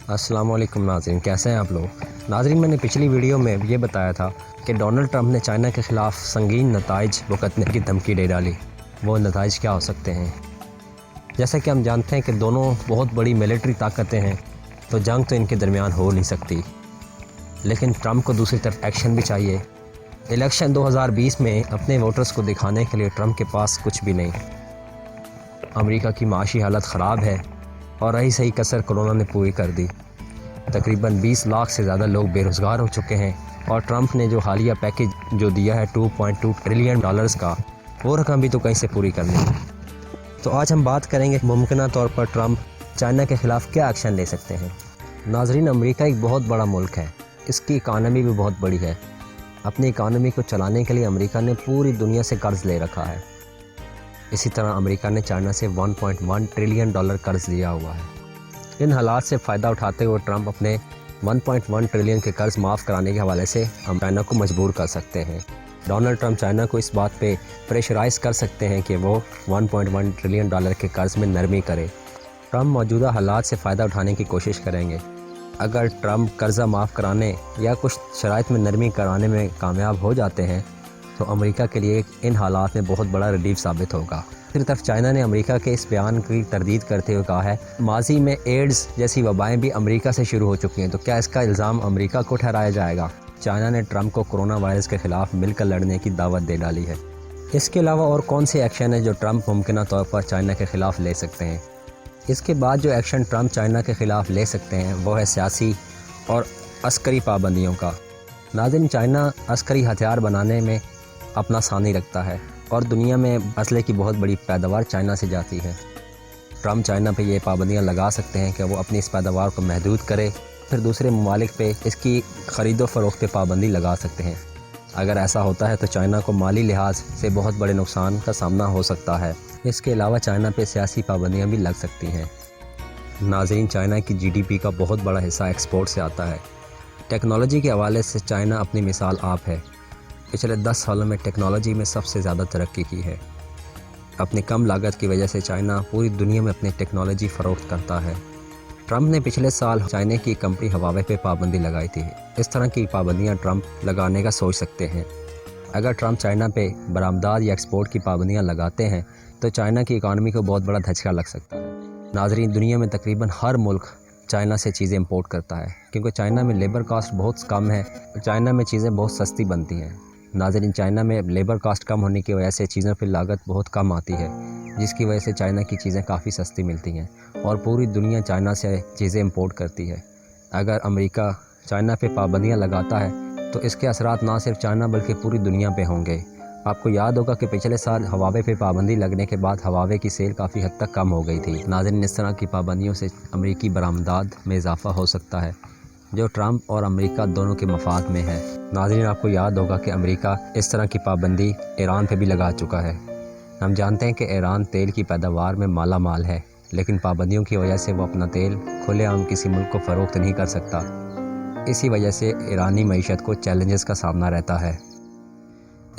अस्सलाम वालेकुम नाज़रीन, कैसे हैं आप लोग। नाज़रीन, मैंने पिछली वीडियो में ये बताया था कि डोनाल्ड ट्रंप ने चाइना के ख़िलाफ़ संगीन नताइज भुगतने की धमकी दे डाली। वो नताइज क्या हो सकते हैं? जैसा कि हम जानते हैं कि दोनों बहुत बड़ी मिलिट्री ताकतें हैं, तो जंग तो इनके दरमियान हो नहीं सकती, लेकिन ट्रंप को दूसरी तरफ एक्शन भी चाहिए। इलेक्शन 2020 में अपने वोटर्स को दिखाने के लिए ट्रंप के पास कुछ भी नहीं। अमेरिका की माशी हालत ख़राब है और रही सही कसर कोरोना ने पूरी कर दी। तकरीबन 20 लाख से ज़्यादा लोग बेरोज़गार हो चुके हैं और ट्रंप ने जो हालिया पैकेज जो दिया है 2.2 ट्रिलियन डॉलर्स का, वो रकम भी तो कहीं से पूरी करनी है। तो आज हम बात करेंगे मुमकिन तौर पर ट्रंप चाइना के ख़िलाफ़ क्या एक्शन ले सकते हैं। नाज़रीन, अमेरिका एक बहुत बड़ा मुल्क है, इसकी इकानमी भी बहुत बड़ी है। अपनी इकानमी को चलाने के लिए अमेरिका ने पूरी दुनिया से कर्ज़ ले रखा है। इसी तरह अमेरिका ने चाइना से 1.1 ट्रिलियन डॉलर कर्ज़ लिया हुआ है। इन हालात से फ़ायदा उठाते हुए ट्रंप अपने 1.1 ट्रिलियन के कर्ज़ माफ़ कराने के हवाले से हम चाइना को मजबूर कर सकते हैं। डोनाल्ड ट्रंप चाइना को इस बात पे प्रेशराइज़ कर सकते हैं कि वो 1.1 ट्रिलियन डॉलर के कर्ज़ में नरमी करे। ट्रंप मौजूदा हालात से फ़ायदा उठाने की कोशिश करेंगे। अगर ट्रंप कर्ज़ा माफ़ कराने या कुछ शराइत में नरमी कराने में कामयाब हो जाते हैं तो अमेरिका के लिए इन हालात में बहुत बड़ा रिलीफ साबित होगा। दूसरी तरफ चाइना ने अमेरिका के इस बयान की तरदीद करते हुए कहा है, माजी में एड्स जैसी वबाएं भी अमेरिका से शुरू हो चुकी हैं, तो क्या इसका इल्ज़ाम अमेरिका को ठहराया जाएगा। चाइना ने ट्रंप को कोरोना वायरस के ख़िलाफ़ मिलकर लड़ने की दावत दे डाली है। इसके अलावा और कौन से एक्शन है जो ट्रंप मुमकिन तौर पर चाइना के ख़िलाफ़ ले सकते हैं। इसके बाद जो एक्शन ट्रंप चाइना के ख़िलाफ़ ले सकते हैं वो है सियासी और अस्करी पाबंदियों का। नाज़रीन, चाइना अस्करी हथियार बनाने में अपना सानी रखता है और दुनिया में असले की बहुत बड़ी पैदावार चाइना से जाती है। ट्रंप चाइना पे ये पाबंदियां लगा सकते हैं कि वो अपनी इस पैदावार को महदूद करे, फिर दूसरे ममालिक पे इसकी ख़रीदो फ़रोख्त पे पाबंदी लगा सकते हैं। अगर ऐसा होता है तो चाइना को माली लिहाज से बहुत बड़े नुकसान का सामना हो सकता है। इसके अलावा चाइना पे सियासी पाबंदियाँ भी लग सकती हैं। नाज़रीन, चाइना की GDP का बहुत बड़ा हिस्सा एक्सपोर्ट से आता है। टेक्नोलॉजी के हवाले से चाइना अपनी मिसाल आप है। पिछले 10 सालों में टेक्नोलॉजी में सबसे ज़्यादा तरक्की की है। अपनी कम लागत की वजह से चाइना पूरी दुनिया में अपनी टेक्नोलॉजी फ़रोख्त करता है। ट्रंप ने पिछले साल चाइना की कंपनी हवावे पे पाबंदी लगाई थी। इस तरह की पाबंदियां ट्रंप लगाने का सोच सकते हैं। अगर ट्रंप चाइना पे बरामदात या एक्सपोर्ट की पाबंदियां लगाते हैं तो चाइना की इकानमी को बहुत बड़ा धचका लग सकता है। नाज़रीन, दुनिया में तकरीबन हर मुल्क चाइना से चीज़ें इंपोर्ट करता है, क्योंकि चाइना में लेबर कास्ट बहुत कम है। चाइना में चीज़ें बहुत सस्ती बनती हैं। नाज़रीन, चाइना में लेबर कास्ट कम होने की वजह से चीज़ों पर लागत बहुत कम आती है, जिसकी वजह से चाइना की चीज़ें काफ़ी सस्ती मिलती हैं और पूरी दुनिया चाइना से चीज़ें इंपोर्ट करती है। अगर अमेरिका चाइना पे पाबंदियां लगाता है तो इसके असरात ना सिर्फ चाइना बल्कि पूरी दुनिया पे होंगे। आपको याद होगा कि पिछले साल हवावे पे पाबंदी लगने के बाद हवावे की सेल काफ़ी हद तक कम हो गई थी। नाज़रीन, इस तरह की पाबंदियों से अमेरिकी बरामदात में इजाफा हो सकता है, जो ट्रंप और अमेरिका दोनों के मफाद में है। नाज़रीन, आपको याद होगा कि अमेरिका इस तरह की पाबंदी ईरान पे भी लगा चुका है। हम जानते हैं कि ईरान तेल की पैदावार में माला माल है, लेकिन पाबंदियों की वजह से वो अपना तेल खुलेआम किसी मुल्क को फ़रोख्त नहीं कर सकता। इसी वजह से ईरानी मईशत को चैलेंजेस का सामना रहता है।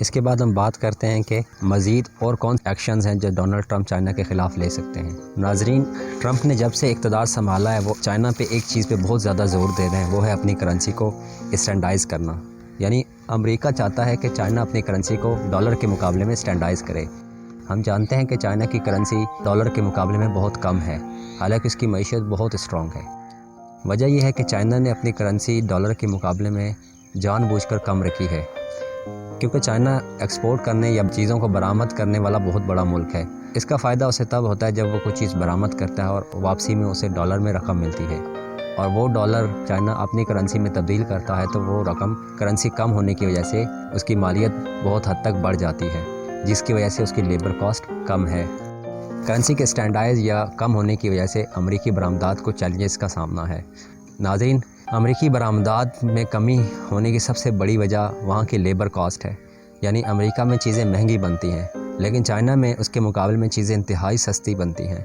इसके बाद हम बात करते हैं कि मज़ीद और कौन एक्शंस हैं जो डोनाल्ड ट्रंप चाइना के ख़िलाफ़ ले सकते हैं। नाज़रीन, ट्रंप ने जब से इक़्तिदार संभाला है वो चाइना पे एक चीज़ पे बहुत ज़्यादा ज़ोर दे रहे हैं, वो है अपनी करेंसी को स्टैंडाइज़ करना। यानी अमेरिका चाहता है कि चाइना अपनी करेंसी को डॉलर के मुकाबले में स्टैंडाइज़ करे। हम जानते हैं कि चाइना की करेंसी डॉलर के मुकाबले में बहुत कम है, हालांकि इसकी मईशत बहुत स्ट्रॉन्ग है। वजह यह है कि चाइना ने अपनी करेंसी डॉलर के मुकाबले में जानबूझकर कम रखी है, क्योंकि चाइना एक्सपोर्ट करने या चीज़ों को बरामद करने वाला बहुत बड़ा मुल्क है। इसका फ़ायदा उसे तब होता है जब वो कोई चीज़ बरामद करता है और वापसी में उसे डॉलर में रकम मिलती है, और वो डॉलर चाइना अपनी करेंसी में तब्दील करता है तो वो रकम करेंसी कम होने की वजह से उसकी मालियत बहुत हद तक बढ़ जाती है, जिसकी वजह से उसकी लेबर कॉस्ट कम है। करेंसी के स्टैंडाइज या कम होने की वजह से अमेरिकी बरामदात को चैलेंजेस का सामना है। नाज़रीन, अमेरिकी बरामदात में कमी होने की सबसे बड़ी वजह वहाँ की लेबर कॉस्ट है। यानी अमेरिका में चीज़ें महंगी बनती हैं, लेकिन चाइना में उसके मुकाबले में चीज़ें इंतहाई सस्ती बनती हैं।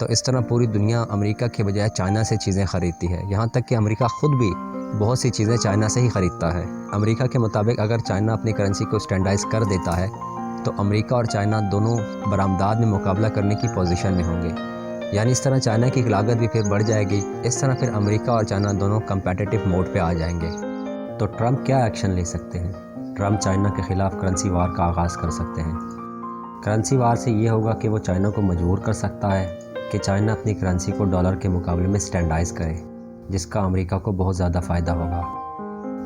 तो इस तरह पूरी दुनिया अमेरिका के बजाय चाइना से चीज़ें ख़रीदती है। यहाँ तक कि अमेरिका ख़ुद भी बहुत सी चीज़ें चाइना से ही ख़रीदता है। अमेरिका के मुताबिक अगर चाइना अपनी करेंसी को स्टैंडाइज़ कर देता है तो अमेरिका और चाइना दोनों बरामदात में मुकाबला करने की पोजीशन में होंगे। यानी इस तरह चाइना की لاگت بھی پھر بڑھ جائے گی. اس طرح پھر امریکہ اور چائنا دونوں کمپیٹیٹیو موڈ پہ آ جائیں گے. تو ٹرمپ کیا ایکشن لے سکتے ہیں؟ ٹرمپ چائنا کے خلاف کرنسی وار کا آغاز کر سکتے ہیں. کرنسی وار سے یہ ہوگا کہ وہ چائنا کو مجبور کر سکتا ہے کہ چائنا اپنی کرنسی کو ڈالر کے مقابلے میں سٹینڈائز کرے، جس کا امریکہ کو بہت زیادہ فائدہ ہوگا.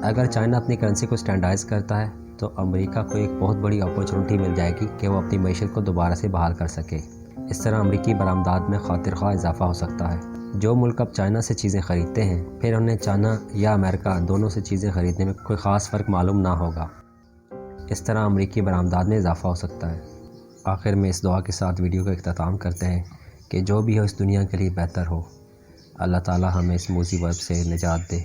اگر چائنا اپنی کرنسی کو سٹینڈائز کرتا ہے تو امریکہ کو ایک بہت بڑی اپورچونٹی مل جائے گی کہ وہ اپنی معیشت کو دوبارہ سے بحال کر سکے. اس طرح امریکی برآمدات میں خاطر خواہ اضافہ ہو سکتا ہے. جو ملک اب چائنا سے چیزیں خریدتے ہیں، پھر انہیں چائنا یا امریکہ دونوں سے چیزیں خریدنے میں کوئی خاص فرق معلوم نہ ہوگا. اس طرح امریکی برآمدات میں اضافہ ہو سکتا ہے. آخر میں اس دعا کے ساتھ ویڈیو کا اختتام کرتے ہیں کہ جو بھی ہو اس دنیا کے لیے بہتر ہو. اللہ تعالی ہمیں اس مصیبت سے نجات دے.